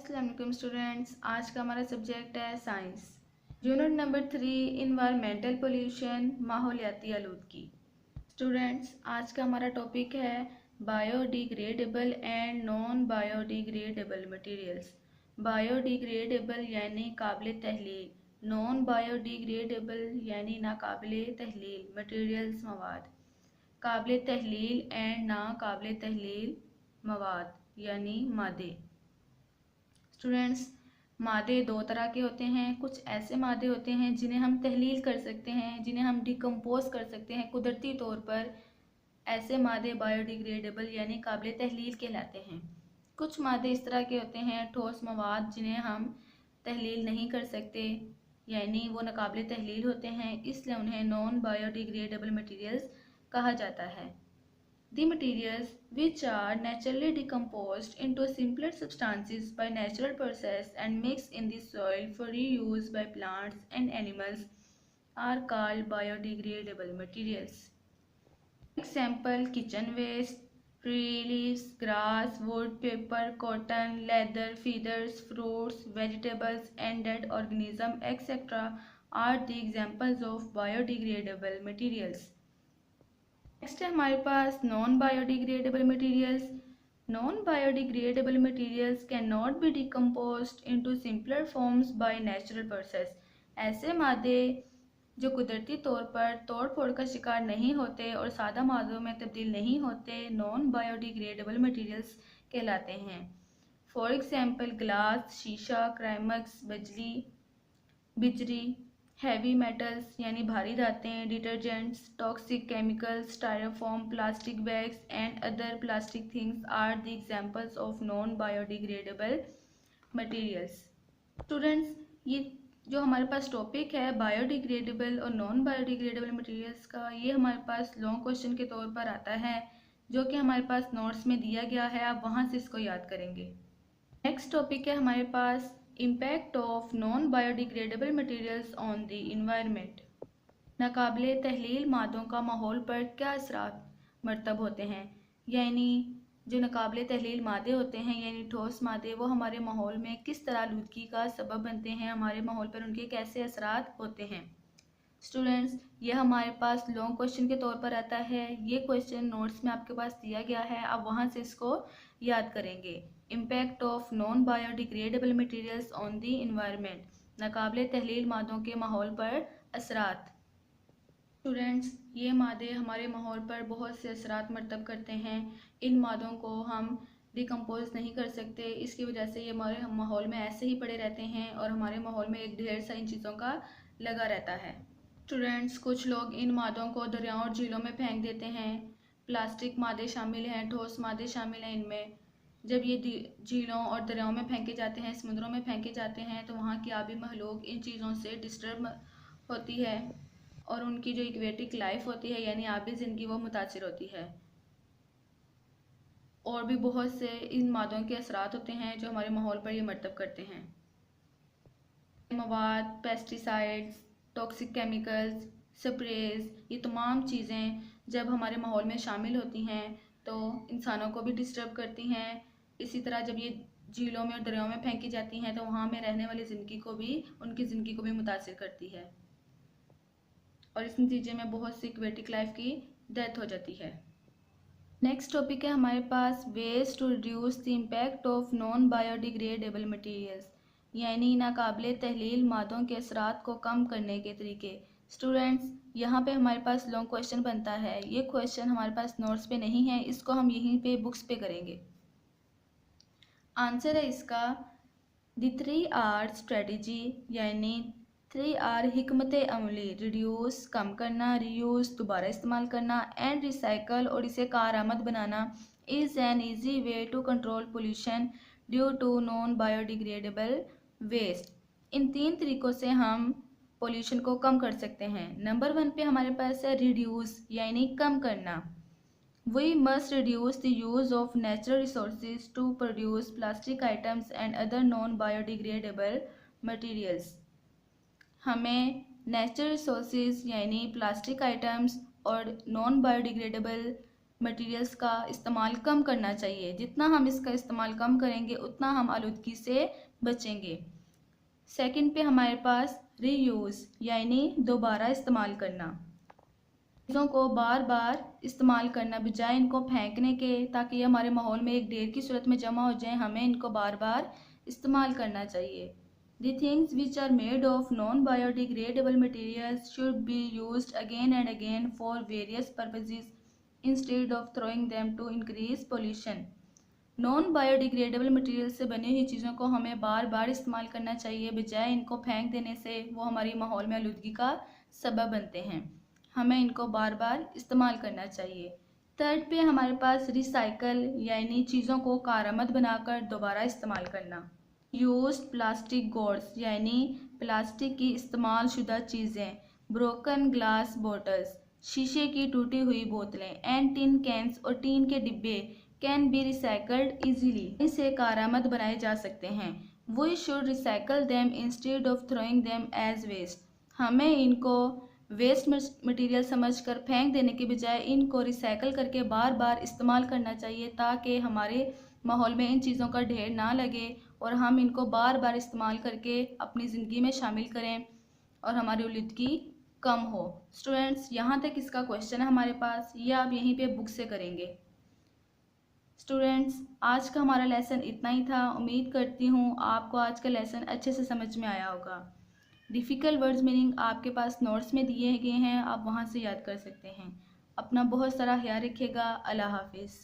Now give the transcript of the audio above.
अस्सलाम वालेकुम स्टूडेंट्स। आज का हमारा सब्जेक्ट है science. Unit number 3 environmental pollution, माहौलियाती आलूदगी। स्टूडेंट्स, आज का हमारा टॉपिक है biodegradable and non biodegradable materials. Biodegradable यानी काबिल तहलील, नॉन बायोडिग्रेडेबल यानी नाकाबिल तहलील मटेरियल्स मवाद। काबिल तहलील एंड नाकाबिल तहलील मवाद यानी मादे। स्टूडेंट्स, मादे दो तरह के होते हैं। कुछ ऐसे मादे होते हैं जिन्हें हम तहलील कर सकते हैं, जिन्हें हम डिकम्पोज कर सकते हैं कुदरती तौर पर। ऐसे मादे बायोडिग्रेडेबल यानी काबिल तहलील कहलाते हैं। कुछ मादे इस तरह के होते हैं ठोस मवाद, जिन्हें हम तहलील नहीं कर सकते यानी वो नाकाबिल तहलील होते हैं, इसलिए उन्हें नॉन बायोडिग्रेडेबल मटीरियल्स कहा जाता है। The materials which are naturally decomposed into simpler substances by natural process and mixed in the soil for reuse by plants and animals are called biodegradable materials. Example: kitchen waste, tree leaves, grass, wood, paper, cotton, leather, feathers, fruits, vegetables and dead organisms etc. are the examples of biodegradable materials. Next है हमारे पास non biodegradable materials. Non biodegradable materials can not be decomposed into simpler forms by natural process. ऐसे मादे जो कुदरती तौर पर तोड़ फोड़ का शिकार नहीं होते और सादा मादों में तब्दील नहीं होते, नॉन बायोडिग्रेडेबल मटेरियल्स कहलाते हैं। फॉर एग्जांपल ग्लास, शीशा, क्राइमक्स, बिजली, हैवी मेटल्स यानी भारी धातें, detergents, toxic chemicals, styrofoam, plastic bags and other plastic things are the examples of non biodegradable materials. Students, ये जो हमारे पास टॉपिक है बायोडिग्रेडेबल और नॉन बायोडिग्रेडेबल मटेरियल्स का, ये हमारे पास लॉन्ग क्वेश्चन के तौर पर आता है, जो कि हमारे पास नोट्स में दिया गया है। आप वहाँ से इसको याद करेंगे। नेक्स्ट टॉपिक है हमारे पास impact of non biodegradable materials on the environment. नाकाबिले तहलील मादों का माहौल पर क्या असरात मरतब होते हैं, यानी जो नाकाबिले तहलील मादे होते हैं यानी ठोस मादे, वो हमारे माहौल में किस तरह आलूदगी का सबब बनते हैं, हमारे माहौल पर उनके कैसे असरात होते हैं। स्टूडेंट्स, ये हमारे पास लॉन्ग क्वेश्चन के तौर पर आता है। ये क्वेश्चन नोट्स में आपके पास दिया गया है, आप वहाँ से इसको याद करेंगे। Impact of non biodegradable materials on the environment, नाकाबिले तहलील मादों के माहौल पर असरात। स्टूडेंट्स, ये मादे हमारे माहौल पर बहुत से असरात मरतब करते हैं। इन मादों को हम डिकम्पोज नहीं कर सकते, इसकी वजह से ये हमारे माहौल में ऐसे ही पड़े रहते हैं और हमारे माहौल में एक ढेर सा इन चीज़ों का लगा रहता है। स्टूडेंट्स, कुछ लोग इन मादों को दरियाओं और झीलों में फेंक देते हैं। प्लास्टिक मादे शामिल हैं, ठोस मादे शामिल हैं इनमें। जब ये झीलों और दरियाओं में फेंके जाते हैं, समुद्रों में फेंके जाते हैं, तो वहाँ की आबी महलूक इन चीज़ों से डिस्टर्ब होती है और उनकी जो एक्वेटिक लाइफ होती है यानी आबी ज़िंदगी, वो मुतासिर होती है। और भी बहुत से इन मादों के असरात होते हैं जो हमारे माहौल पर ये मरतब करते हैं। मवाद, पेस्टिसाइड्स, टॉक्सिक केमिकल्स, स्प्रेज, ये तमाम चीज़ें जब हमारे माहौल में शामिल होती हैं तो इंसानों को भी डिस्टर्ब करती हैं। इसी तरह जब ये झीलों में और दरियाओं में फेंकी जाती हैं तो वहाँ में रहने वाली ज़िंदगी को भी, उनकी ज़िंदगी को भी मुतासिर करती है और इस नतीजे में बहुत सी एक्वेटिक लाइफ की डेथ हो जाती है। नेक्स्ट टॉपिक है हमारे पास ways to reduce the impact of non biodegradable materials, यानी नाकाबिले तहलील मादों के असरात को कम करने के तरीके। स्टूडेंट्स, यहाँ पे हमारे पास लॉन्ग क्वेश्चन बनता है। ये क्वेश्चन हमारे पास नोट्स पे नहीं है, इसको हम यहीं पे बुक्स पे करेंगे। आंसर है इसका द 3R स्ट्रेटजी, यानी 3R हिकमत अमली। रिड्यूस कम करना, रीयूज़ दोबारा इस्तेमाल करना, एंड रिसाइकल और इसे कारआमद बनाना is an easy way to control pollution due to non biodegradable waste. इन 3 तरीक़ों से हम पोल्यूशन को कम कर सकते हैं। नंबर 1 पे हमारे पास है रिड्यूस यानी कम करना। We must reduce the use of natural resources to produce plastic items and other non-biodegradable materials. हमें नेचुरल रिसोर्सेज यानी प्लास्टिक आइटम्स और नॉन बायोडिग्रेडेबल मटेरियल्स का इस्तेमाल कम करना चाहिए। जितना हम इसका इस्तेमाल कम करेंगे उतना हम आलूदगी से बचेंगे। सेकंड पे हमारे पास रीयूज़ यानी दोबारा इस्तेमाल करना। चीज़ों को बार बार इस्तेमाल करना बजाय इनको फेंकने के, ताकि ये हमारे माहौल में एक ढेर की सूरत में जमा हो जाए, हमें इनको बार बार इस्तेमाल करना चाहिए। The things which are made of non-biodegradable materials should be used again and again for various purposes instead of throwing them to increase pollution. Non biodegradable material से बनी हुई चीज़ों को हमें बार बार इस्तेमाल करना चाहिए, बजाय इनको फेंक देने से वो हमारी माहौल में आलूदगी का सबब बनते हैं। हमें इनको बार बार इस्तेमाल करना चाहिए। थर्ड पे हमारे पास रिसाइकल यानी चीज़ों को कारआमद बनाकर दोबारा इस्तेमाल करना। यूज्ड प्लास्टिक गुड्स यानी प्लास्टिक की इस्तेमाल शुदा चीज़ें, ब्रोकन ग्लास बॉटल्स, शीशे की टूटी हुई बोतलें एंड टिन कैंस और टीन के डिब्बे कैन बी रिसाइकल्ड इजीली, इसे कारआमद बनाए जा सकते हैं। We should recycle them instead of throwing them as waste. हमें इनको वेस्ट मटेरियल समझकर फेंक देने के बजाय इनको रिसाइकल करके बार बार इस्तेमाल करना चाहिए, ताकि हमारे माहौल में इन चीज़ों का ढेर ना लगे और हम इनको बार बार इस्तेमाल करके अपनी ज़िंदगी में शामिल करें और हमारी आलूदगी कम हो। स्टूडेंट्स, यहाँ तक इसका क्वेश्चन है हमारे पास, ये आप यहीं पे बुक से करेंगे। स्टूडेंट्स, आज का हमारा लेसन इतना ही था। उम्मीद करती हूँ आपको आज का लेसन अच्छे से समझ में आया होगा। डिफ़िकल्ट वर्ड्स मीनिंग आपके पास नोट्स में दिए गए हैं, आप वहाँ से याद कर सकते हैं। अपना बहुत सारा ख्याल रखिएगा। अल्लाह हाफिज़।